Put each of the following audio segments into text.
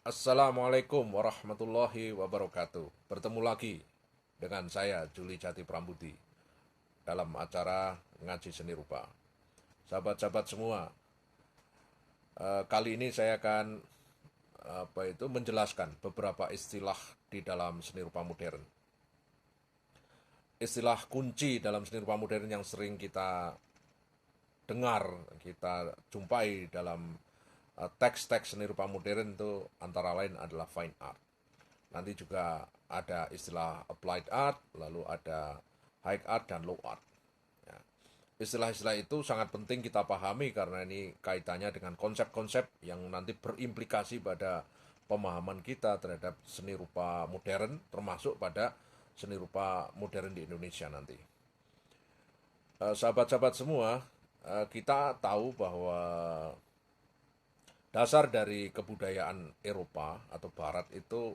Assalamualaikum warahmatullahi wabarakatuh. Bertemu lagi dengan saya Juli Jati Prambuti dalam acara Ngaji Seni Rupa. Sahabat-sahabat semua, kali ini saya akan menjelaskan beberapa istilah di dalam seni rupa modern. Istilah kunci dalam seni rupa modern yang sering kita dengar, kita jumpai dalam teks-teks seni rupa modern itu antara lain adalah fine art. Nanti juga ada istilah applied art, lalu ada high art dan low art. Ya. Istilah-istilah itu sangat penting kita pahami karena ini kaitannya dengan konsep-konsep yang nanti berimplikasi pada pemahaman kita terhadap seni rupa modern, termasuk pada seni rupa modern di Indonesia nanti. Sahabat-sahabat semua, kita tahu bahwa dasar dari kebudayaan Eropa atau Barat itu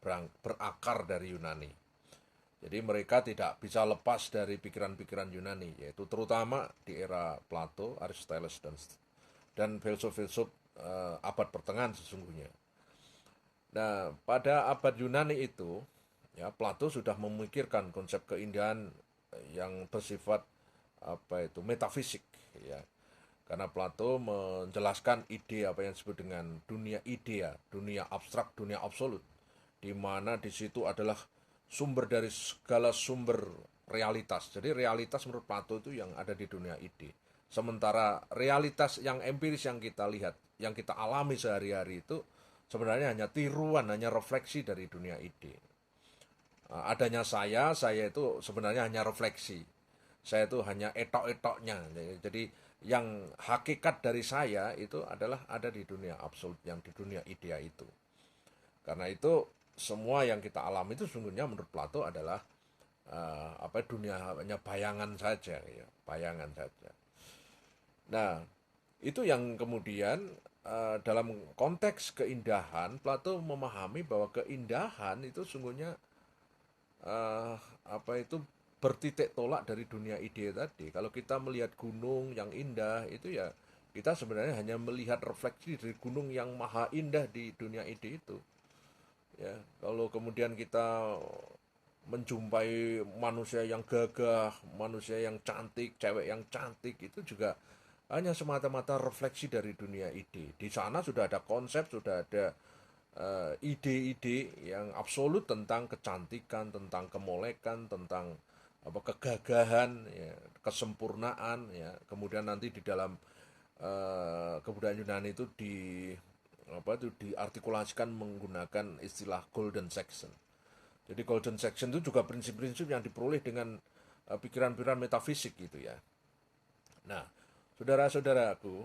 berakar dari Yunani. Jadi mereka tidak bisa lepas dari pikiran-pikiran Yunani, yaitu terutama di era Plato, Aristoteles dan filsuf-filsuf abad pertengahan sesungguhnya. Nah, pada abad Yunani itu, ya Plato sudah memikirkan konsep keindahan yang bersifat metafisik, ya. Karena Plato menjelaskan ide apa yang disebut dengan dunia idea, dunia abstrak, dunia absolut, di mana di situ adalah sumber dari segala sumber realitas. Jadi realitas menurut Plato itu yang ada di dunia ide. Sementara realitas yang empiris yang kita lihat, yang kita alami sehari-hari itu sebenarnya hanya tiruan, hanya refleksi dari dunia ide. Adanya saya itu sebenarnya hanya refleksi. Saya itu hanya etok-etoknya. Jadi yang hakikat dari saya itu adalah ada di dunia absolut, yang di dunia idea itu. Karena itu semua yang kita alami itu sesungguhnya menurut Plato adalah dunia hanya bayangan saja, ya, bayangan saja. Nah, itu yang kemudian dalam konteks keindahan Plato memahami bahwa keindahan itu sungguhnya eh, bertitik tolak dari dunia ide tadi. Kalau kita melihat gunung yang indah itu ya kita sebenarnya hanya melihat refleksi dari gunung yang maha indah di dunia ide itu. Ya, kalau kemudian kita menjumpai manusia yang gagah, manusia yang cantik, cewek yang cantik itu juga hanya semata-mata refleksi dari dunia ide. Di sana sudah ada konsep, sudah ada ide-ide yang absolut tentang kecantikan, tentang kemolekan, tentang kegagahan, ya, kesempurnaan, ya. Kemudian nanti di dalam kebudayaan Yunani itu diartikulasikan menggunakan istilah golden section. Jadi golden section itu juga prinsip-prinsip yang diperoleh dengan pikiran-pikiran metafisik gitu ya. Nah, saudara-saudaraku,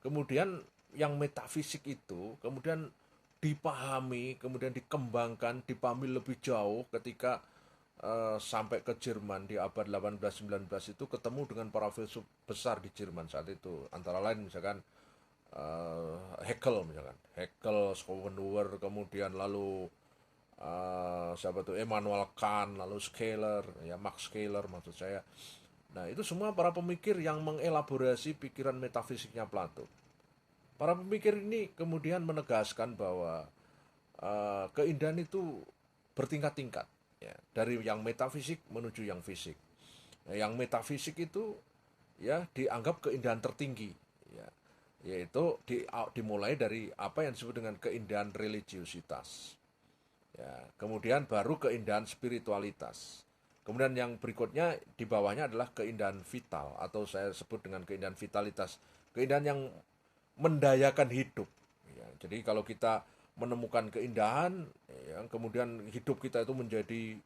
kemudian yang metafisik itu kemudian dipahami, kemudian dikembangkan, dipahami lebih jauh ketika sampai ke Jerman di abad 18-19 itu ketemu dengan para filsuf besar di Jerman saat itu. Antara lain misalkan Haeckel, Schopenhauer, kemudian lalu siapa tuh Immanuel Kant, lalu Scaler, ya Max Scaler maksud saya. Nah, itu semua para pemikir yang mengelaborasi pikiran metafisiknya Plato. Para pemikir ini kemudian menegaskan bahwa keindahan itu bertingkat-tingkat, ya, dari yang metafisik menuju yang fisik. Nah, yang metafisik itu ya dianggap keindahan tertinggi, ya, yaitu dimulai dari apa yang disebut dengan keindahan religiusitas. Ya, kemudian baru keindahan spiritualitas. Kemudian yang berikutnya di bawahnya adalah keindahan vital atau saya sebut dengan keindahan vitalitas. Keindahan yang mendayakan hidup. Ya, jadi kalau kita menemukan keindahan, ya, kemudian hidup kita itu menjadi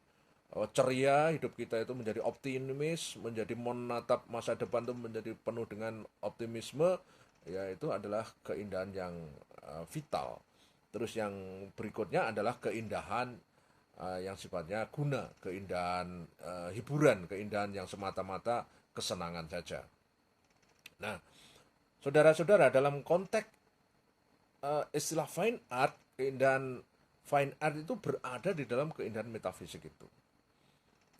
ceria, hidup kita itu menjadi optimis, menjadi menatap masa depan itu menjadi penuh dengan optimisme, ya itu adalah keindahan yang vital. Terus yang berikutnya adalah keindahan yang sifatnya guna, keindahan hiburan, keindahan yang semata-mata kesenangan saja. Nah, saudara-saudara, dalam konteks istilah fine art, keindahan fine art itu berada di dalam keindahan metafisik itu.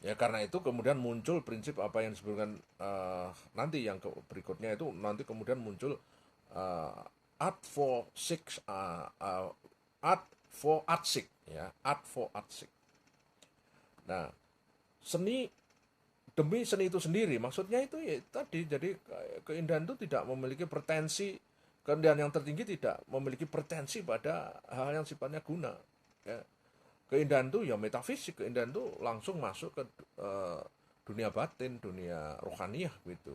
Ya karena itu kemudian muncul prinsip apa yang disebutkan nanti yang berikutnya itu nanti kemudian muncul uh, art for six art for art sake, ya, art for art sake. Nah, seni demi seni itu sendiri, maksudnya itu ya tadi, jadi keindahan itu tidak memiliki pretensi, keindahan yang tertinggi tidak memiliki pretensi pada hal yang sifatnya guna, ya. Keindahan itu ya metafisik, keindahan itu langsung masuk ke dunia batin, dunia rohaniah gitu.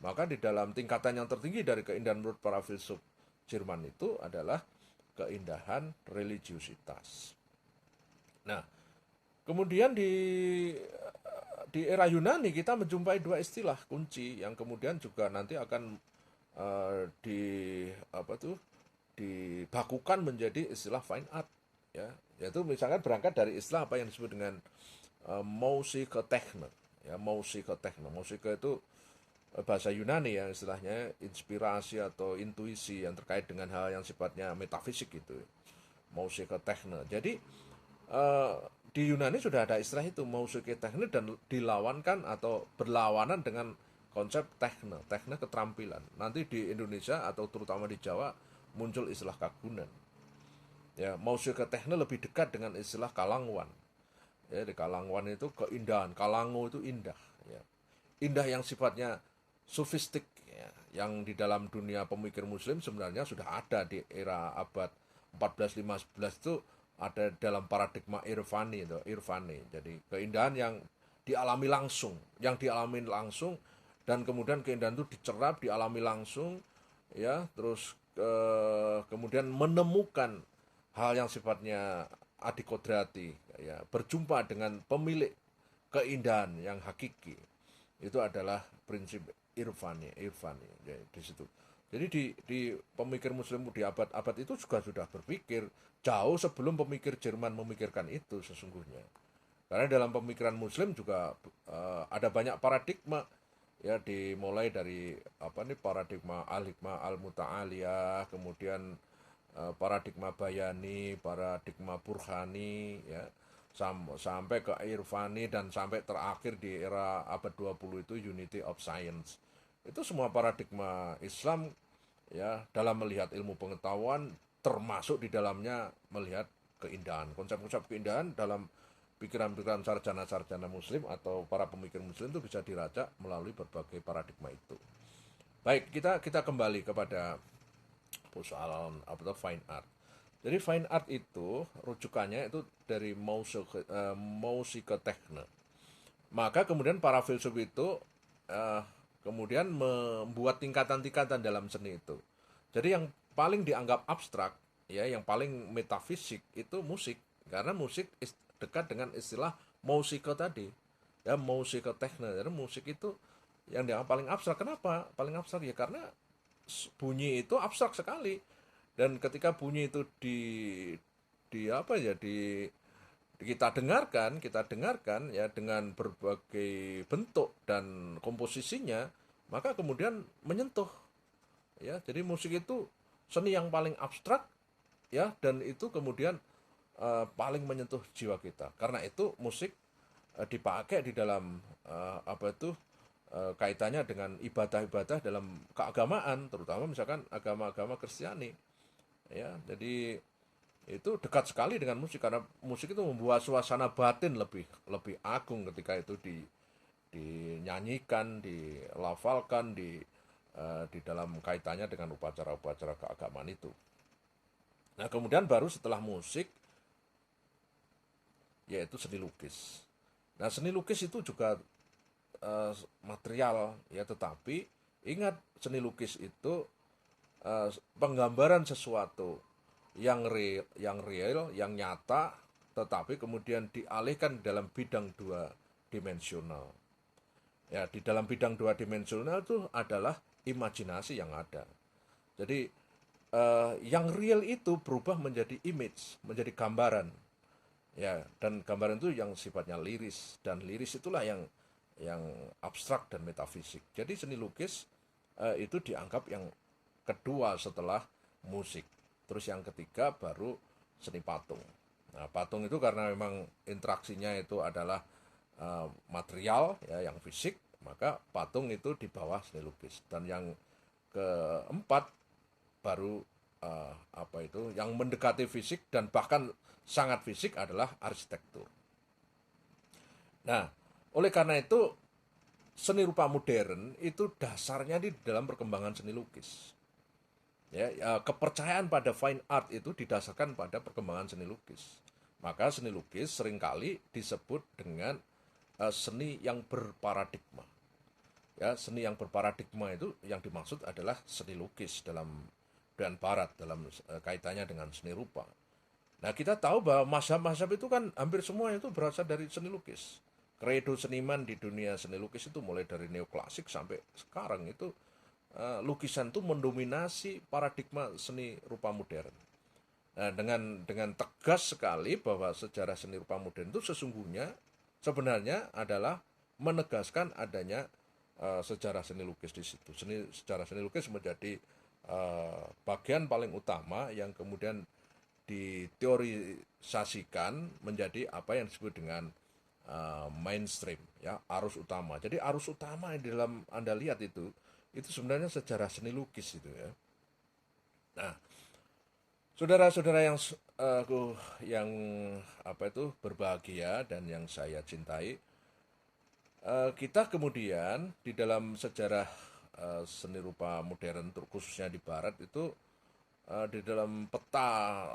Maka di dalam tingkatan yang tertinggi dari keindahan menurut para filsuf Jerman itu adalah keindahan religiusitas. Nah, kemudian di era Yunani kita menjumpai dua istilah kunci yang kemudian juga nanti akan di apa tuh dibakukan menjadi istilah fine art, ya, yaitu misalkan berangkat dari istilah apa yang disebut dengan Musikertechne, ya, Musikertechne itu bahasa Yunani ya, istilahnya inspirasi atau intuisi yang terkait dengan hal yang sifatnya metafisik gitu, Musikertechne. Jadi eh, di Yunani sudah ada istilah itu Musikertechne dan dilawankan atau berlawanan dengan konsep tekne keterampilan. Nanti di Indonesia atau terutama di Jawa muncul istilah kagunan. Ya, Musikertechne lebih dekat dengan istilah kalangwan. Ya, di kalangwan itu keindahan, kalango itu indah, ya. Indah yang sifatnya sofistik, ya, yang di dalam dunia pemikir muslim sebenarnya sudah ada di era abad 14-15 itu, ada dalam paradigma Irfani. Jadi keindahan yang dialami langsung, dan kemudian keindahan itu dicerap, dialami langsung, ya, terus kemudian menemukan hal yang sifatnya adikodrati, ya, berjumpa dengan pemilik keindahan yang hakiki. Itu adalah prinsip irfani ya, di situ. Jadi di pemikir muslim di abad-abad itu juga sudah berpikir jauh sebelum pemikir Jerman memikirkan itu sesungguhnya. Karena dalam pemikiran muslim juga ada banyak paradigma, ya, dimulai dari paradigma al-hikmah al-muta'aliyah, kemudian paradigma bayani, paradigma burhani, ya, sampai ke irfani, dan sampai terakhir di era abad 20 itu unity of science. Itu semua paradigma Islam, ya, dalam melihat ilmu pengetahuan, termasuk di dalamnya melihat keindahan. Konsep-konsep keindahan dalam pikiran-pikiran sarjana-sarjana muslim atau para pemikir muslim itu bisa diracak melalui berbagai paradigma itu. Baik, kita kembali kepada persoalan apa itu fine art. Jadi fine art itu rujukannya itu dari Musikertechne. Maka kemudian para filsuf itu uh, kemudian membuat tingkatan-tingkatan dalam seni itu. Jadi yang paling dianggap abstrak, ya, yang paling metafisik itu musik, karena musik dekat dengan istilah Musiker tadi, ya, Musikertechne. Jadi musik itu yang dianggap paling abstrak. Kenapa paling abstrak? Ya karena bunyi itu abstrak sekali, dan ketika bunyi itu di apa ya di kita dengarkan ya dengan berbagai bentuk dan komposisinya, maka kemudian menyentuh, ya. Jadi musik itu seni yang paling abstrak, ya, dan itu kemudian paling menyentuh jiwa kita. Karena itu musik dipakai di dalam kaitannya dengan ibadah-ibadah dalam keagamaan, terutama misalkan agama-agama Kristiani, ya. Jadi itu dekat sekali dengan musik, karena musik itu membuat suasana batin lebih lebih agung ketika itu dinyanyikan, dilafalkan di dalam kaitannya dengan upacara-upacara keagamaan itu. Nah, kemudian baru setelah musik yaitu seni lukis. Nah, seni lukis itu juga material, ya, tetapi ingat, seni lukis itu penggambaran sesuatu yang nyata, tetapi kemudian dialihkan dalam bidang dua dimensional. Ya, di dalam bidang dua dimensional itu adalah imajinasi yang ada. Jadi yang real itu berubah menjadi image, menjadi gambaran. Ya, dan gambaran itu yang sifatnya liris, dan liris itulah yang abstrak dan metafisik. Jadi seni lukis itu dianggap yang kedua setelah musik. Terus yang ketiga baru seni patung. Nah, patung itu karena memang interaksinya itu adalah material, ya, yang fisik, maka patung itu di bawah seni lukis. Dan yang keempat baru yang mendekati fisik dan bahkan sangat fisik adalah arsitektur. Nah, oleh karena itu seni rupa modern itu dasarnya di dalam perkembangan seni lukis. Kepercayaan pada fine art itu didasarkan pada perkembangan seni lukis. Maka seni lukis seringkali disebut dengan seni yang berparadigma. Seni yang berparadigma itu yang dimaksud adalah seni lukis dan barat dalam kaitannya dengan seni rupa. Nah, kita tahu bahwa mazhab-mazhab itu kan hampir semua itu berasal dari seni lukis. Kredo seniman di dunia seni lukis itu mulai dari neoklasik sampai sekarang itu lukisan itu mendominasi paradigma seni rupa modern. Nah, dengan tegas sekali bahwa sejarah seni rupa modern itu sebenarnya adalah menegaskan adanya sejarah seni lukis di situ. Sejarah seni lukis menjadi bagian paling utama yang kemudian diteorisasikan menjadi apa yang disebut dengan mainstream, arus utama. Jadi arus utama yang di dalam Anda lihat itu sebenarnya sejarah seni lukis itu ya. Nah, saudara-saudara yang berbahagia dan yang saya cintai, kita kemudian di dalam sejarah seni rupa modern khususnya di barat itu di dalam peta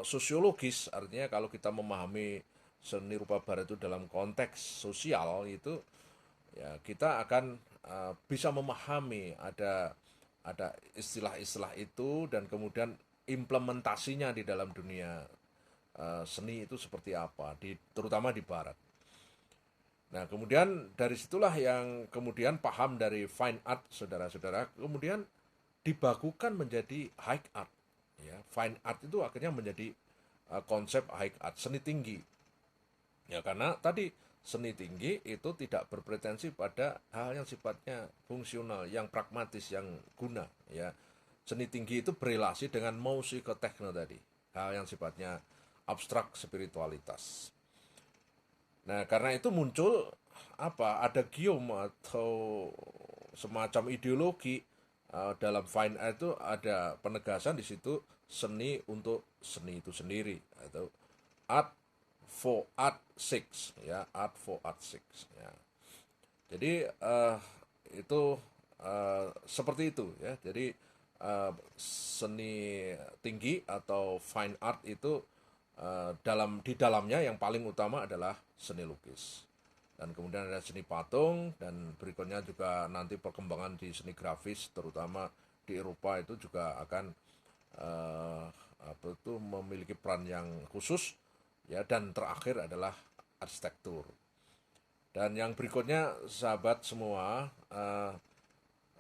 sosiologis, artinya kalau kita memahami seni rupa barat itu dalam konteks sosial itu ya kita akan bisa memahami ada istilah-istilah itu dan kemudian implementasinya di dalam dunia seni itu seperti apa, terutama di barat. Nah, kemudian dari situlah yang kemudian paham dari fine art, saudara-saudara, kemudian dibakukan menjadi high art. Fine art itu akhirnya menjadi konsep high art, seni tinggi. Ya, karena tadi seni tinggi itu tidak berpretensi pada hal yang sifatnya fungsional, yang pragmatis, yang guna. Ya, seni tinggi itu berelasi dengan musikotekno tadi, hal yang sifatnya abstrak spiritualitas. Nah, karena itu muncul ada gium atau semacam ideologi dalam fine art itu ada penegasan di situ seni untuk seni itu sendiri atau art for art sake, art for art sake. Jadi itu seperti itu ya. Jadi seni tinggi atau fine art itu di dalamnya yang paling utama adalah seni lukis, dan kemudian ada seni patung, dan berikutnya juga nanti perkembangan di seni grafis terutama di Eropa itu juga akan memiliki peran yang khusus ya, dan terakhir adalah arsitektur. Dan yang berikutnya sahabat semua,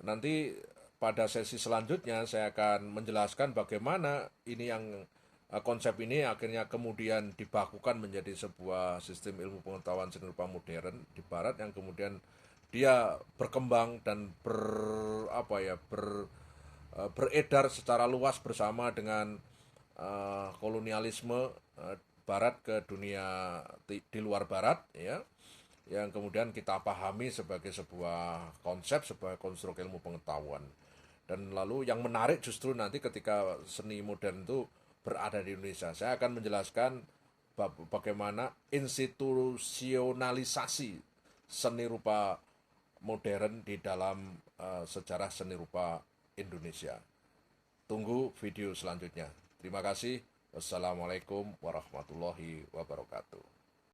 nanti pada sesi selanjutnya saya akan menjelaskan bagaimana konsep ini akhirnya kemudian dibakukan menjadi sebuah sistem ilmu pengetahuan seni rupa modern di barat yang kemudian dia berkembang dan beredar secara luas bersama dengan kolonialisme barat ke dunia di luar barat ya, yang kemudian kita pahami sebagai sebuah konsep, sebagai konstruk ilmu pengetahuan. Dan lalu yang menarik justru nanti ketika seni modern itu berada di Indonesia, saya akan menjelaskan bagaimana institusionalisasi seni rupa modern di dalam sejarah seni rupa Indonesia. Tunggu video selanjutnya. Terima kasih. Wassalamualaikum warahmatullahi wabarakatuh.